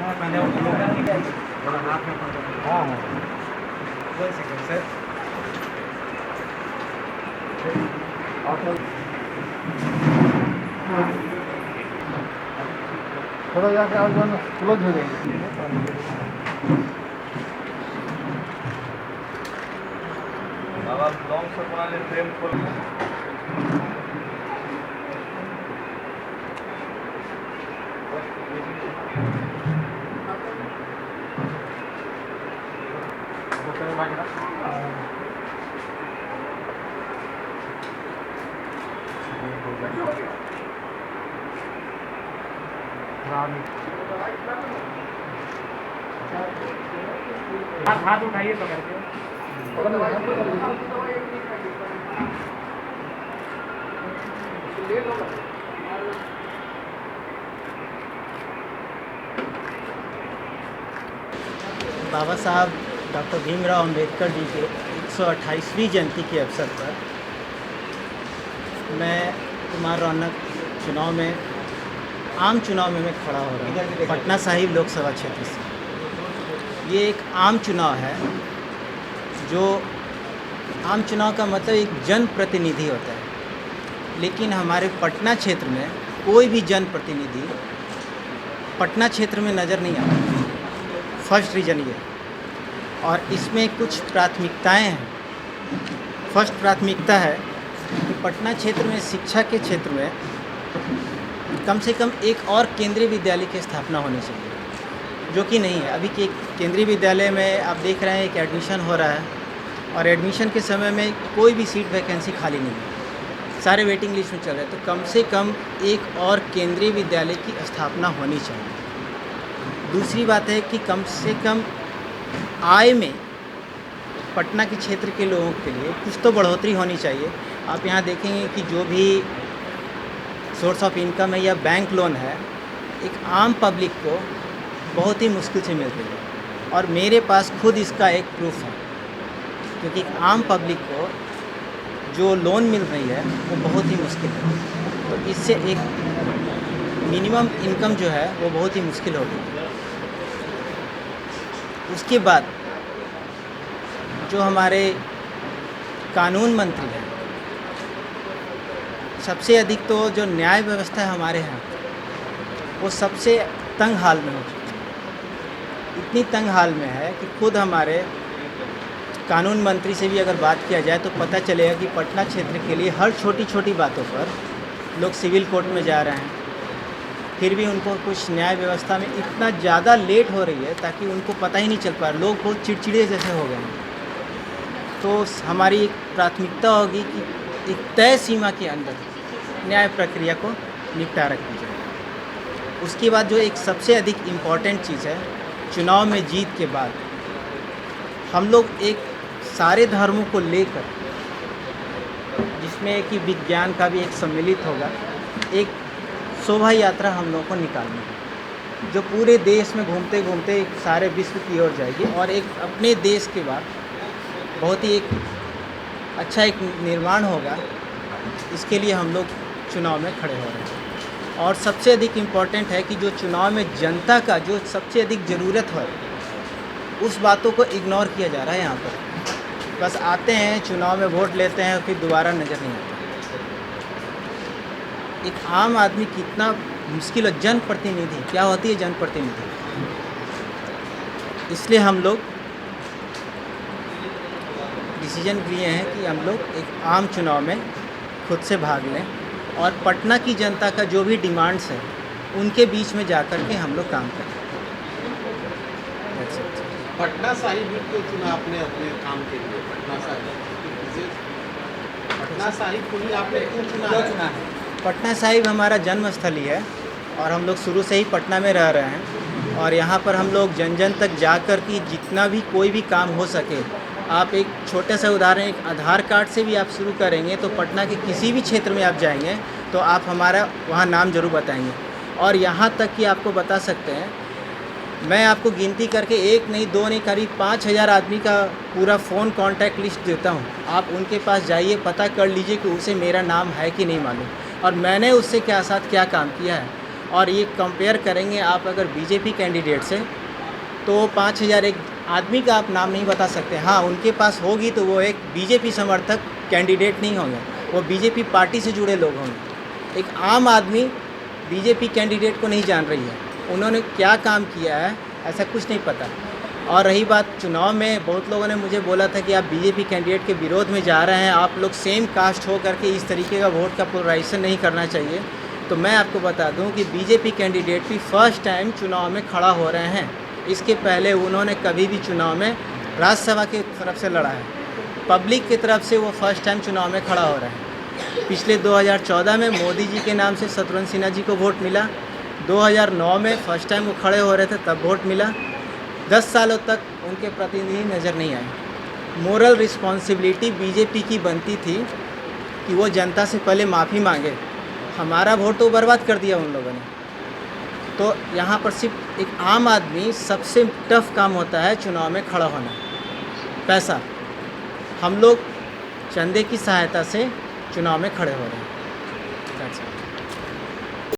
हाँ हाँ थोड़ा जाके और जो क्लोज हो जाएंगे। बाबा लॉन्ग से बना ले फ्रेम खोल हाथ उठाइए तो करके बाबा साहब डॉक्टर भीमराव अंबेडकर जी के 128वीं जयंती के अवसर पर मैं कुमार रौनक चुनाव में आम चुनाव में मैं खड़ा हो रहा हूँ पटना साहिब लोकसभा क्षेत्र से। ये एक आम चुनाव है। जो आम चुनाव का मतलब एक जनप्रतिनिधि होता है, लेकिन हमारे पटना क्षेत्र में कोई भी जनप्रतिनिधि पटना क्षेत्र में नज़र नहीं आता। फर्स्ट रीज़न ये, और इसमें कुछ प्राथमिकताएं हैं। फर्स्ट प्राथमिकता है कि पटना क्षेत्र में शिक्षा के क्षेत्र में कम से कम एक और केंद्रीय विद्यालय की स्थापना होनी चाहिए, जो कि नहीं है। अभी के केंद्रीय विद्यालय में आप देख रहे हैं कि एडमिशन हो रहा है, और एडमिशन के समय में कोई भी सीट वैकेंसी खाली नहीं है, सारे वेटिंग लिस्ट में चल रहे हैं। तो कम से कम एक और केंद्रीय विद्यालय की स्थापना होनी चाहिए। दूसरी बात है कि कम से कम आय में पटना के क्षेत्र के लोगों के लिए कुछ तो बढ़ोतरी होनी चाहिए। आप यहाँ देखेंगे कि जो भी सोर्स ऑफ इनकम है या बैंक लोन है, एक आम पब्लिक को बहुत ही मुश्किल से मिल रही है, और मेरे पास खुद इसका एक प्रूफ है। क्योंकि एक आम पब्लिक को जो लोन मिल रही है वो बहुत ही मुश्किल है, तो इससे एक मिनिमम इनकम जो है वो बहुत ही मुश्किल हो गई। उसके बाद जो हमारे कानून मंत्री हैं, सबसे अधिक तो जो न्याय व्यवस्था है हमारे यहाँ, वो सबसे तंग हाल में हो चुकी है। इतनी तंग हाल में है कि खुद हमारे कानून मंत्री से भी अगर बात किया जाए तो पता चलेगा कि पटना क्षेत्र के लिए हर छोटी छोटी बातों पर लोग सिविल कोर्ट में जा रहे हैं। फिर भी उनको कुछ न्याय व्यवस्था में इतना ज़्यादा लेट हो रही है ताकि उनको पता ही नहीं चल पा रहा। लोग बहुत चिड़चिड़े जैसे हो गए हैं। तो हमारी एक प्राथमिकता होगी कि एक तय सीमा के अंदर न्याय प्रक्रिया को निपटारा की जाए। उसके बाद जो एक सबसे अधिक इम्पॉर्टेंट चीज़ है, चुनाव में जीत के बाद हम लोग एक सारे धर्मों को लेकर, जिसमें कि विज्ञान का भी एक सम्मिलित होगा, एक शोभा यात्रा हम लोगों को निकालनी है, जो पूरे देश में घूमते घूमते सारे विश्व की ओर जाएगी, और एक अपने देश के बाद बहुत ही एक अच्छा एक निर्माण होगा। इसके लिए हम लोग चुनाव में खड़े हो रहे हैं। और सबसे अधिक इम्पॉर्टेंट है कि जो चुनाव में जनता का जो सबसे अधिक ज़रूरत है, उस बातों को इग्नोर किया जा रहा है। यहाँ पर बस आते हैं, चुनाव में वोट लेते हैं, फिर दोबारा नज़र नहीं आता। एक आम आदमी कितना मुश्किल है। जनप्रतिनिधि क्या होती है? जनप्रतिनिधि। इसलिए हम लोग डिसीजन लिए हैं कि हम लोग एक आम चुनाव में खुद से भाग लें, और पटना की जनता का जो भी डिमांड्स है उनके बीच में जाकर के हम लोग काम करें। पटना साहिब भी क्यों चुना आपने अपने काम के लिए? पटना साहिब को ही आपने क्यों चुना है? पटना साहिब हमारा जन्म स्थल ही है, और हम लोग शुरू से ही पटना में रह रहे हैं, और यहाँ पर हम लोग जन जन तक जाकर कि जितना भी कोई भी काम हो सके। आप एक छोटा सा उदाहरण, एक आधार कार्ड से भी आप शुरू करेंगे तो पटना के किसी भी क्षेत्र में आप जाएंगे तो आप हमारा वहाँ नाम ज़रूर बताएंगे। और यहाँ तक कि आपको बता सकते हैं, मैं आपको गिनती करके 1 नहीं 2 नहीं करीब 5000 आदमी का पूरा फ़ोन कॉन्टैक्ट लिस्ट देता हूँ। आप उनके पास जाइए, पता कर लीजिए कि उसे मेरा नाम है कि नहीं मालूम, और मैंने उससे क्या साथ क्या काम किया है। और ये कंपेयर करेंगे आप अगर बीजेपी कैंडिडेट से, तो 5000 एक आदमी का आप नाम नहीं बता सकते। हाँ, उनके पास होगी तो वो एक बीजेपी समर्थक कैंडिडेट नहीं होंगे, वो बीजेपी पार्टी से जुड़े लोग होंगे। एक आम आदमी बीजेपी कैंडिडेट को नहीं जान रही है, उन्होंने क्या काम किया है ऐसा कुछ नहीं पता। और रही बात चुनाव में, बहुत लोगों ने मुझे बोला था कि आप बीजेपी कैंडिडेट के विरोध में जा रहे हैं, आप लोग सेम कास्ट हो करके इस तरीके का वोट का पोलराइजेशन नहीं करना चाहिए। तो मैं आपको बता दूं कि बीजेपी कैंडिडेट भी फर्स्ट टाइम चुनाव में खड़ा हो रहे हैं। इसके पहले उन्होंने कभी भी चुनाव में राज्यसभा की तरफ से लड़ा है, पब्लिक की तरफ से वो फर्स्ट टाइम चुनाव में खड़ा हो रहे हैं। पिछले 2014 में मोदी जी के नाम से शत्रुघ्न सिन्हा जी को वोट मिला, 2009 में फर्स्ट टाइम वो खड़े हो रहे थे तब वोट मिला। 10 सालों तक उनके प्रतिनिधि नज़र नहीं आए। मोरल रिस्पॉन्सिबिलिटी बीजेपी की बनती थी कि वो जनता से पहले माफ़ी मांगे। हमारा वोट तो बर्बाद कर दिया उन लोगों ने। तो यहाँ पर सिर्फ एक आम आदमी, सबसे टफ काम होता है चुनाव में खड़ा होना। पैसा, हम लोग चंदे की सहायता से चुनाव में खड़े हो रहे हैं।